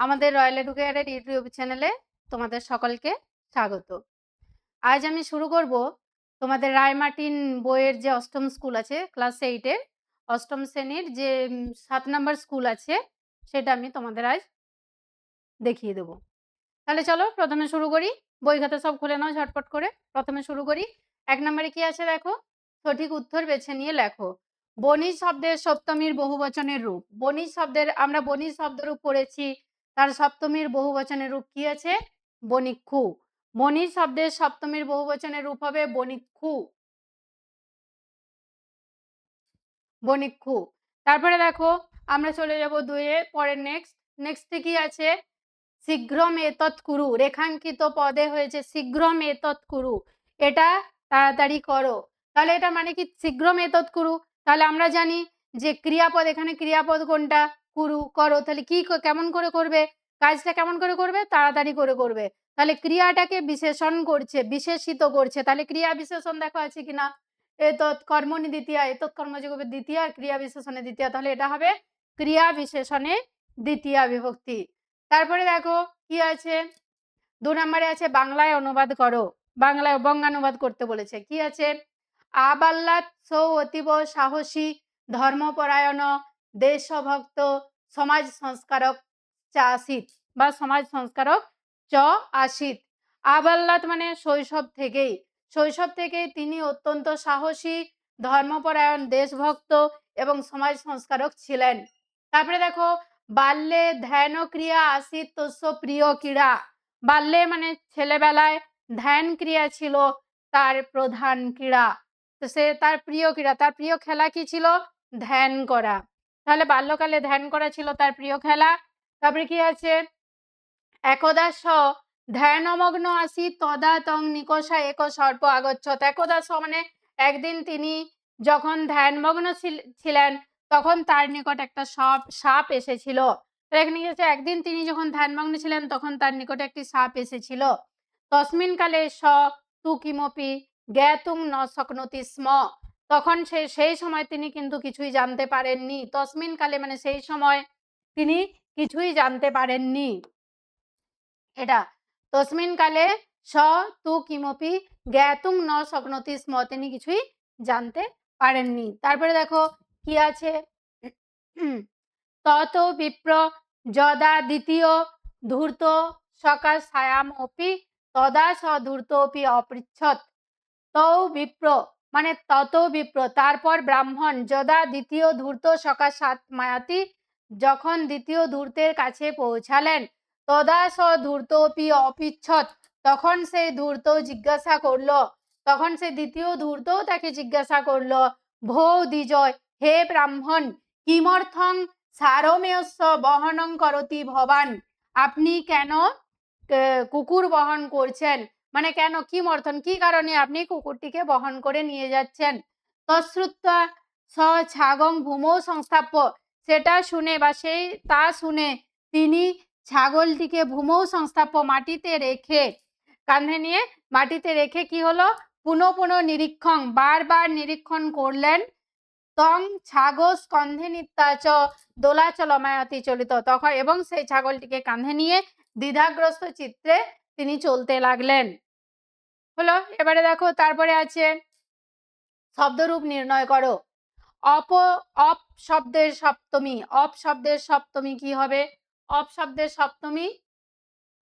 আমাদের royal এডুকেয়ারের YouTube চ্যানেলে তোমাদের সকলকে স্বাগত। আজ আমি শুরু করব তোমাদের রায়মার্টিন বইয়ের যে অষ্টম স্কুল আছে ক্লাস 8 এর অষ্টম শ্রেণীর যে 7 নাম্বার স্কুল আছে সেটা আমি তোমাদের আজ দেখিয়ে দেব। তাহলে চলো প্রথমে শুরু করি। বই খাতা সব খুলে নাও ঝটপট করে। প্রথমে শুরু করি। 1 নম্বরে কি আছে দেখো, সঠিক উত্তর বেছে নিয়ে লেখো। বনিজ শব্দের সপ্তমীর বহুবচনের রূপ। বনিজ শব্দের আমরা বনিজ শব্দরূপ পড়েছি, তার সপ্তমীর বহুবচনের রূপ কি আছে? বনিক্ষু। বনিজ শব্দের সপ্তমীর বহুবচনের রূপ হবে বনিক্ষু। বনিক্ষু। তারপরে দেখো আমরা চলে যাব 2 এ, পরের নেক্সটে কি আছে? শীঘ্রম এতৎ কুরু। রেখাঙ্কিত পদে হয়েছে শীঘ্রম এতৎ কুরু, এটা তাড়াতাড়ি করো। তাহলে এটা মানে কি? শীঘ্রম এতৎ কুরু। তাহলে আমরা জানি যে ক্রিয়াপদ, এখানে ক্রিয়াপদ কোনটা? কুরু, করো। তাহলে কি কেমন করে করবে? কাজটা কেমন করে করবে? তাড়াতাড়ি করে করবে। তাহলে ক্রিয়াটাকে বিশেষণ করছে, বিশেষিত করছে। তাহলে ক্রিয়া বিশেষণ দেখো আছে কিনা? এতৎ কর্মণি দ্বিতীয়া, এতৎ কর্মযোগে দ্বিতীয়া, ক্রিয়া বিশেষণে দ্বিতীয়া। তাহলে এটা হবে ক্রিয়া বিশেষণে দ্বিতীয়া বিভক্তি। তারপরে দেখো কি আছে? 2 নম্বরে আছে বাংলায় অনুবাদ করো। বাংলায় বঙ্গানুবাদ করতে বলেছে। কি আছে? আবাল্লাত সৌ অতীব সাহসী ধর্মপরায়ণ দেশভক্ত সমাজ সংস্কারক চাষিত বা সমাজ সংস্কারক চ আসিত। আবাল্লাত মানে শৈশব থেকেই তিনি অত্যন্ত সাহসী, ধর্মপরায়ণ, দেশভক্ত এবং সমাজ সংস্কারক ছিলেন। তারপরে দেখো বাল্যে ধ্যান ক্রিয়া আসিত তস্য প্রিয় ক্রীড়া। বাল্যে মানে ছেলেবেলায় ধ্যান ক্রিয়া ছিল তার প্রধান ক্রীড়া। তো সে তার প্রিয় ক্রীড়া, তার প্রিয় খেলা কি ছিল? ধ্যান করা। তাহলে বাল্যকালে ধ্যান করা ছিল তার প্রিয় খেলা। তারপরে কি আছে? একদা স ধ্যানমগ্ন আসি তদা তং নিকষা এক সর্প আগচ্ছত। একদা স মানে একদিন তিনি যখন ধ্যানমগ্ন ছিলেন তখন তার নিকট একটা সাপ এসেছিল। এখানে কি হচ্ছে? একদিন তিনি যখন ধ্যানমগ্ন ছিলেন তখন তার নিকটে একটি সাপ এসেছিল। তস্মিন কালে স তু কিমপি জ্ঞাতুং ন শক্নোতি স্ম। তখন সেই সময় তিনি কিন্তু কিছুই জানতে পারেননি। তস্মিন কালে মানে সেই সময় তিনি কিছুই জানতে পারেননি। এটা তস্মিন কালে স তু কিমপি জ্ঞাতুং ন শক্নোতি স্ম, তিনি কিছুই জানতে পারেননি। তারপরে দেখো কি আছে? তত বিপ্র যদা দ্বিতীয় ধূর্ত সকা সায়াম অপি তদা স ধূর্ত অপি অপৃচ্ছৎ। তৌ বিপ্র মানে তত বিপ্র, তারপর ব্রাহ্মণ, যদা দ্বিতীয় ধূর্ত সকা সাত মায়াতি, যখন দ্বিতীয় ধূর্তের কাছে পৌঁছালেন, তদা স ধূর্তপি অপিচ্ছৎ, তখন সেই ধূর্ত জিজ্ঞাসা করলো, তখন সে দ্বিতীয় ধূর্তও তাকে জিজ্ঞাসা করলো, ভৌ দ্বিজয়, হে ব্রাহ্মণ, কিমর্থং সারমেয়স্য বহনং করতি ভবান। আপনি কেন কুকুর বহন করছেন? মানে কেন, কি মর্থন, কি কারণে আপনি কুকুরটিকে বহন করে নিয়ে যাচ্ছেন? তশ্রুত্বা স ছাগং ভূমৌ সংস্থাপ্য, সেটা শুনে বা তা শুনে তিনি ছাগলটিকে ভূমৌ সংস্থাপ্য মাটিতে রেখে, কাঁধে নিয়ে মাটিতে রেখে কি হলো? পুনঃ নিরীক্ষণ, বারবার নিরীক্ষণ করলেন। তং ছাগো স্কন্ধে নিত্যাচ দোলাচলমায়তি চলিত, তখন এবং সেই ছাগলটিকে কাঁধে নিয়ে দ্বিধাগ্রস্ত চিত্রে তিনি চলতে লাগলেন। হলো। এবারে দেখো তারপরে আছে শব্দরূপ নির্ণয় করো। অপ শব্দের সপ্তমী। অপ শব্দের সপ্তমী কি হবে? অপ শব্দের সপ্তমী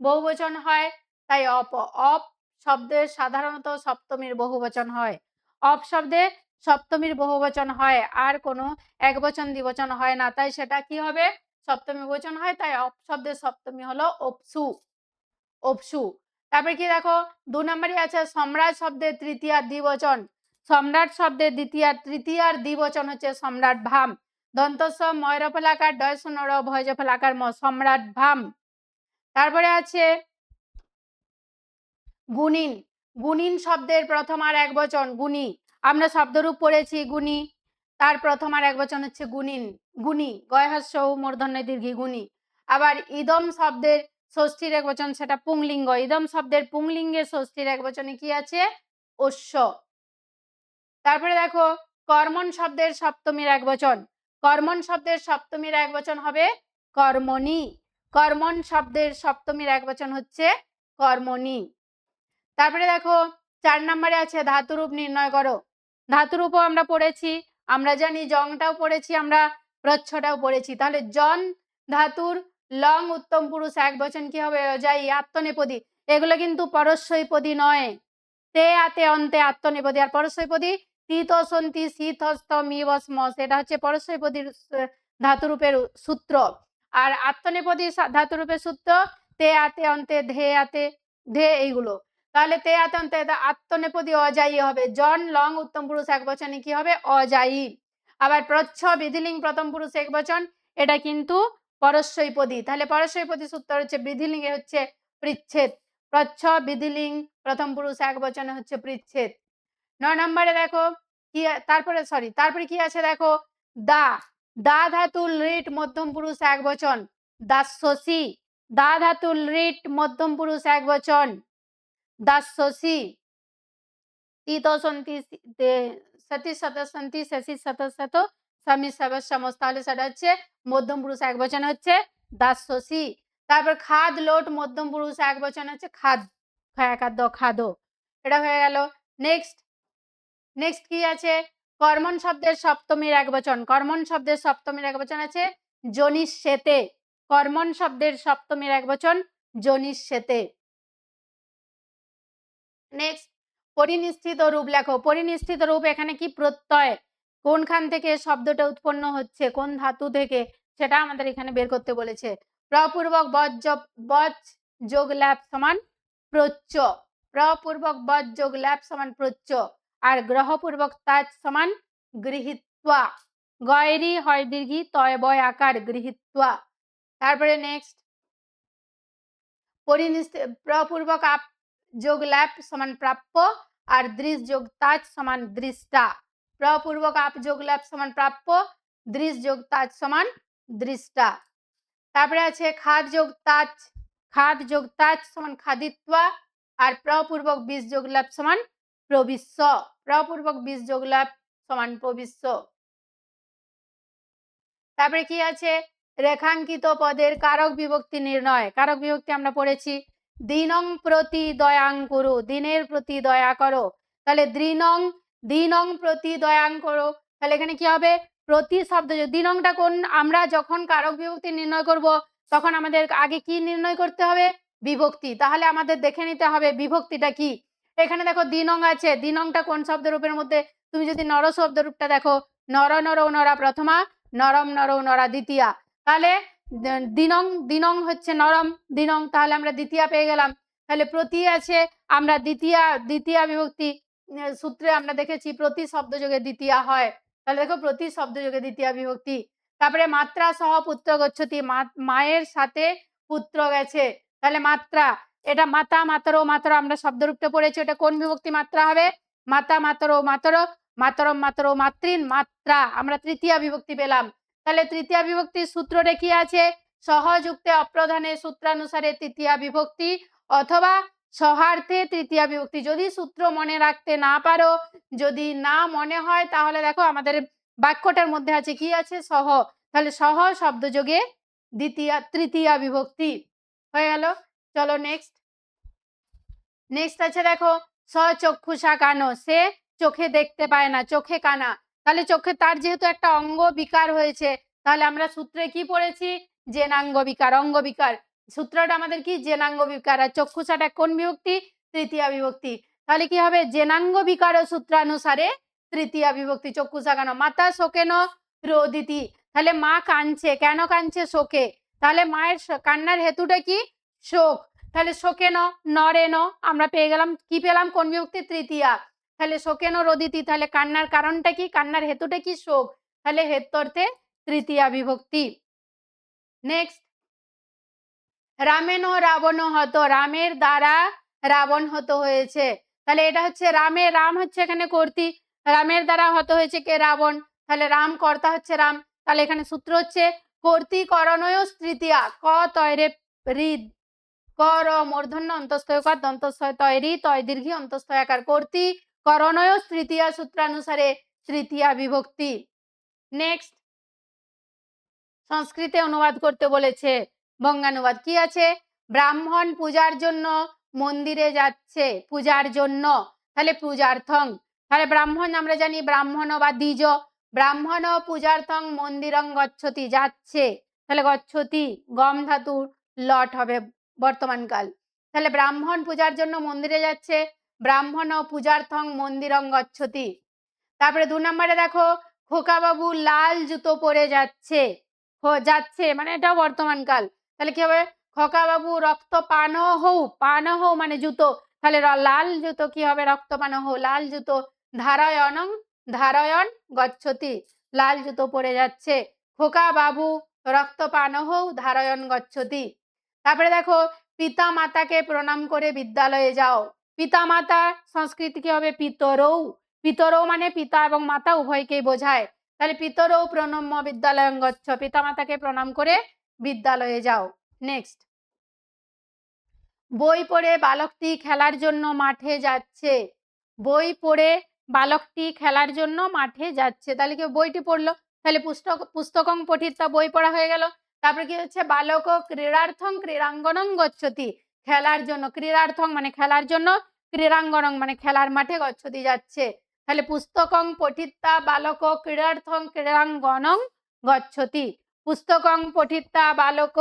বহুবচন হয়, তাই অপ শব্দের সাধারণত সপ্তমীর বহুবচন হয়। অপ শব্দে সপ্তমীর বহুবচন হয়, আর কোনো একবচন দ্বিবচন হয় না, তাই সেটা কি হবে? সপ্তমী বহুবচন হয়, তাই অপ শব্দের সপ্তমী হলো অপসু। অপসু। তারপরে কি দেখো 2 নম্বরে আছে সম্রাট শব্দের তৃতীয়ার দ্বিবচন। সম্রাট শব্দের তৃতীয়ার দ্বিবচন হচ্ছে সম্রাট ভাম। দন্তস্ব ময়র ফলাকার ডয় শূন্য ভয়জ ফলাকার ম, সম্রাট ভাম। তারপরে আছে গুণিন। গুণিন শব্দের প্রথম আর একবচন গুণী। আমরা শব্দরূপ পড়েছি গুণী, তার প্রথম আর একবচন হচ্ছে গুণিন, গুণী, গয়হাস্য মূর্ধন্য দীর্ঘী, গুণী। আবার ইদম শব্দের ষষ্ঠীর একবচন, সেটা পুংলিঙ্গ। ইদম শব্দের পুংলিঙ্গের ষষ্ঠীর একবচনে কি আছে? অশ্ব। তারপরে দেখো কর্মণ শব্দের সপ্তমীর একবচন। কর্মণ শব্দের সপ্তমীর একবচন হবে কর্মণি। কর্মণ শব্দের সপ্তমীর একবচন হচ্ছে কর্মণি। তারপরে দেখো 4 নম্বরে আছে ধাতুরূপ নির্ণয় করো। ধাতুরূপও আমরা পড়েছি, আমরা জানি জংটাও পড়েছি, আমরা প্রচ্ছটাও পড়েছি। তাহলে জন ধাতুর লং উত্তম পুরুষ একবচন কি হবে? অজায়ী আত্মনেপদী। এগুলো কিন্তু পরস্বৈপদী নয়। তে আতে অন্তে আত্মনেপদী। আর পরস্বৈপদী তিত সন্তি শীত হস্ত মি বসমস, এটা হচ্ছে পরস্বৈপদীর ধাতুরূপের সূত্র। আর আত্মনেপদী ধাতুরূপের সূত্র তে আতে অন্তে ধে আতে ধে, এইগুলো। তাহলে তে আতে অন্তে আত্মনেপদী অজায়ী হবে। জন লং উত্তম পুরুষ একবচনে কি হবে? অজায়ী। আবার প্রচ্ছ বিধিলিঙ্গ প্রথম পুরুষ একবচন, এটা কিন্তু পরস্বৈপদী। তাহলে পরস্বৈপদী সূত্র হচ্ছে বিধিলিঙ্গে হচ্ছে পৃচ্ছেদ। প্রচ্ছ বিধিলিঙ্গ প্রথম পুরুষ একবচনে হচ্ছে পৃচ্ছেদ। 9 নম্বরে দেখো কি, তারপরে কি আছে দেখো, দা। দা ধাতুর লিট মধ্যম পুরুষ একবচন দাস্যসি। দা ধাতুর লিট মধ্যম পুরুষ একবচন দাস্যসি। তিতসন্তি সতি শতসন্তি শশি শতশত স্বামী সবসমস, তাহলে সেটা হচ্ছে মধ্যম পুরুষ একবচন হচ্ছে দাস্যসি। তারপর খাদ লোট মধ্যম পুরুষ একবচন হচ্ছে খাদ, খাদ্য খাদ, এটা হয়ে গেল। নেক্সট কি আছে? কর্মণ শব্দের সপ্তমীর একবচন। কর্মণ শব্দের সপ্তমীর একবচন আছে জনিষ্যেতে। কর্মণ শব্দের সপ্তমীর একবচন জনিষ্যেতে। নেক্সট পরিনিষ্ঠিত রূপ লেখো। পরিনিষ্ঠিত রূপ এখানে কি? প্রত্যয়। কোনখান থেকে শব্দটা উৎপন্ন হচ্ছে, কোন ধাতু থেকে, সেটা আমাদের এখানে বের করতে বলেছে। প্রপূর্বক বজ যোগ ল্যাপ সমান প্রচ্য। প্রপূর্বক বজ যোগ ল্যাপ সমান প্রচ্য। আর গ্রহপূর্বক তাজ সমান গৃহীত্বা। গয়রি হয় দীর্ঘি তয় বয় আকার গৃহীত্বা। তারপরে নেক্সট প্রপূর্বক আপ যোগ ল্যাপ সমান প্রাপ্য, আর দৃশ যোগ তাজ সমান দৃষ্টা। প্রপূর্বক আপ যোগ ল্যাপ সমান প্রাপ্য, দৃশ যোগ তাজ সমান দৃষ্টা। তারপরে আছে খাদ যোগ তাজ সমান খাদিত্বা, আর প্রপূর্বক বিষ যোগ ল্যাপ সমান প্রবিশ্য। প্রপূর্বক বিষ যোগ ল্যাপ সমান প্রবিশ্য। তারপরে কি আছে? রেখাঙ্কিত পদের কারক বিভক্তি নির্ণয়। কারক বিভক্তি আমরা পড়েছি, দিনং প্রতি দয়াং করো, দিনের প্রতি দয়া করো। তাহলে দিনং প্রতি দয়াং করো, তাহলে এখানে কি হবে? প্রতি শব্দ, দিনংটা কোন, আমরা যখন কারক বিভক্তি নির্ণয় করব তখন আমাদের আগে কি নির্ণয় করতে হবে? বিভক্তি। তাহলে আমাদের দেখে নিতে হবে বিভক্তিটা কি। এখানে দেখো দিনং আছে, দিনংটা কোন শব্দ রূপের মধ্যে? তুমি যদি নর শব্দ রূপটা দেখো, নর নর নরা প্রথমা, নরম নর নরা দ্বিতীয়া। তাহলে দিনং হচ্ছে নরম দিনং, তাহলে আমরা দ্বিতীয়া পেয়ে গেলাম। তাহলে প্রতি আছে, আমরা দ্বিতীয়া বিভক্তি সূত্রে আমরা দেখেছি প্রতি শব্দ যোগে দ্বিতীয়া হয়। তাহলে দেখো প্রতি শব্দ যোগে দ্বিতীয়া বিভক্তি। তারপরে মাত্রা সহ পুত্র গচ্ছতি, মায়ের সাথে পুত্র গেছে। তাহলে মাত্রা, এটা মাতা মাতরো মাতর, আমরা শব্দরূপটা পড়েছি, এটা কোন বিভক্তি মাত্রা হবে? মাতা মাতরো মাতর, মাতরম মাতরো মাতৃন মাত্রা, আমরা তৃতীয়া বিভক্তি পেলাম। তাহলে তৃতীয়া বিভক্তির সূত্রটা কি আছে? সহযুক্তে অপ্রধানে সূত্রানুসারে তৃতীয়া বিভক্তি, অথবা সহার্থে তৃতীয়া বিভক্তি। যদি সূত্র মনে রাখতে না পারো, যদি না মনে হয়, তাহলে দেখো আমাদের বাক্যটার মধ্যে আছে কি আছে? সহ। তাহলে সহ শব্দ যোগে তৃতীয়া বিভক্তি হয়ে গেল। চলো নেক্সট আছে দেখো, সচক্ষুষা কানো, সে চোখে দেখতে পায় না, চোখে কানা। তাহলে চোখে, তার যেহেতু একটা অঙ্গ বিকার হয়েছে, তাহলে আমরা সূত্রে কি পড়েছি? জেনাঙ্গ বিকার, অঙ্গ বিকার। সূত্রটা আমাদের কি? জেনাঙ্গ বিকার। আর চক্ষুষাটা কোন বিভক্তি? তৃতীয়া বিভক্তি। তাহলে কি হবে? জেনাঙ্গ বিকার ও সূত্রানুসারে তৃতীয়া বিভক্তি। চক্ষুষা কানো। মাতা শোকেন রোদিতি, তাহলে মা কাঁদছে, কেন কাঁদছে? শোকে। তাহলে মায়ের কান্নার হেতুটা কি? শোক। তাহলে শোকেন নরেন, আমরা পেয়ে গেলাম, কি পেলাম? কোন বিভক্তি? তৃতীয়া। তাহলে শোকেন রোদিতি, তাহলে কান্নার কারণটা কি? কান্নার হেতুটা কি? শোক। তাহলে হেত্যর্থে তৃতীয়া বিভক্তি। নেক্সট রামেন রাবণ হত, রামের দ্বারা রাবণ হত হয়েছে। তাহলে এটা হচ্ছে রাম হচ্ছে এখানে কর্তৃ, রামের দ্বারা হত হয়েছে কে? রাবণ। তাহলে রাম কর্তা হচ্ছে রাম। তাহলে এখানে সূত্র হচ্ছে কর্তৃ করণয় তৃতীয়া, ক তয়রে হৃদ, কর মূর্ধন্য অন্তস্থয়কার দন্তস্থয় তৈরি তয় দীর্ঘি অন্তস্থয়াকার, কর্তৃ করণয় তৃতীয়া সূত্রানুসারে তৃতীয়া বিভক্তি। নেক্সট সংস্কৃতে অনুবাদ করতে বলেছে। বঙ্গানুবাদ কি আছে? ব্রাহ্মণ পূজার জন্য মন্দিরে যাচ্ছে, পূজার জন্য, তাহলে পূজার্থং। তাহলে ব্রাহ্মণ আমরা জানি ব্রাহ্মণ বা দ্বিজ, ব্রাহ্মণ পূজার্থং মন্দিরং গচ্ছতি, যাচ্ছে, তাহলে গচ্ছতি গম ধাতুর লট হবে বর্তমানকাল। তাহলে ব্রাহ্মণ পূজার জন্য মন্দিরে যাচ্ছে, ব্রাহ্মণ পূজার্থং মন্দিরং গচ্ছতি। তারপরে 2 নম্বরে দেখো খোকাবাবু লাল জুতো পরে যাচ্ছে, যাচ্ছে মানে এটাও বর্তমানকাল, তাহলে কি হবে? খোকাবাবু রক্তপান হৌ, পান হৌ মানে জুতো, তাহলে লাল জুতো কি হবে? রক্তপান হৌ, লাল জুতো। ধারয়ণং, ধারয়ণ গচ্ছতি, লাল জুতো পরে যাচ্ছে, খোকাবাবু রক্তপান হৌ ধারয়ণ গচ্ছতি। তারপরে দেখো পিতা মাতাকে প্রণাম করে বিদ্যালয়ে যাও, পিতা মাতা সংস্কৃতি কি হবে? পিতরৌ, পিতরৌ মানে পিতা এবং মাতা উভয়কেই বোঝায়, তাহলে পিতরৌ প্রণম্য বিদ্যালয়ং গচ্ছ, পিতা মাতাকে প্রণাম করে বিদ্যালয়ে যাও। নেক্সট, বই পড়ে বালকটি খেলার জন্য মাঠে যাচ্ছে, বই পড়ে বালকটি খেলার জন্য মাঠে যাচ্ছে, তাহলে কি বইটি পড়লো, তাহলে পুস্তকং পঠিত্বা বই পড়া হয়ে গেল। তারপরে কি হচ্ছে? বালক ক্রীড়ার্থং ক্রীড়াঙ্গনং গচ্ছতি, খেলার জন্য, ক্রীড়ার্থং মানে খেলার জন্য, ক্রীড়াঙ্গনং মানে খেলার মাঠে গচ্ছতি যাচ্ছে, তাহলে পুস্তকং পঠিত্বা বালক ক্রীড়ার্থং ক্রীড়াঙ্গনং গচ্ছতি, পুস্তকং পঠিত্বা বালক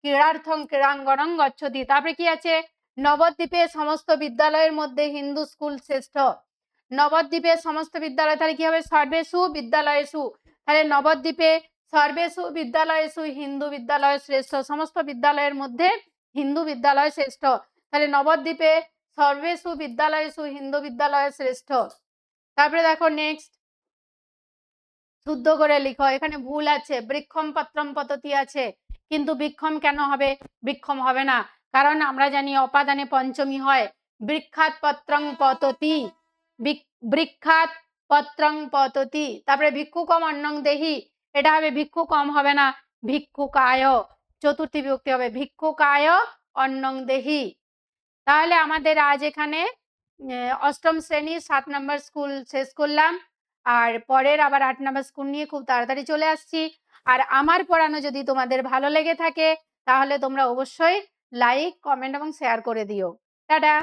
ক্রীড়ার্থং ক্রীড়াঙ্গনং গচ্ছতি। তারপরে কি আছে? নবদ্বীপে সমস্ত বিদ্যালয়ের মধ্যে হিন্দু স্কুল শ্রেষ্ঠ, নবদ্বীপের সমস্ত বিদ্যালয়, তাহলে কি হবে? সর্বেষু বিদ্যালয়েষু, তাহলে নবদ্বীপে সর্বেষু বিদ্যালয়েষু হিন্দু বিদ্যালয় শ্রেষ্ঠ, সমস্ত বিদ্যালয়ের মধ্যে হিন্দু বিদ্যালয় শ্রেষ্ঠ, তাহলে নবদ্বীপে সর্বেষু বিদ্যালয়েষু হিন্দু বিদ্যালয় শ্রেষ্ঠ। তারপরে দেখো নেক্সট, শুদ্ধ করে লিখো, এখানে ভুল আছে, বৃক্ষম পত্রম পততি আছে, কিন্তু বৃক্ষম কেন হবে? বৃক্ষম হবে না, কারণ আমরা জানি অপাদানে পঞ্চমী হয়, বৃক্ষাৎ পত্রং পততি, বৃক্ষাৎ পত্রং পততি। তারপরে ভিক্ষুকম অন্নং দেহি, এটা হবে ভিক্ষুকম হবে না, ভিক্ষুকায়, চতুর্থী বিভক্তি হবে, ভিক্ষুকায় অন্নং দেহি। তাহলে আমাদের আজ এখানে অষ্টম শ্রেণীর 7 নম্বর স্কুল শেষ করলাম, আর পরের আবার 8 নম্বর স্কুল নিয়ে খুব তাড়াতাড়ি চলে আসছি। আর আমার পড়ানো যদি তোমাদের ভালো লেগে থাকে তাহলে তোমরা অবশ্যই লাইক, কমেন্ট এবং শেয়ার করে দিও। টাটা।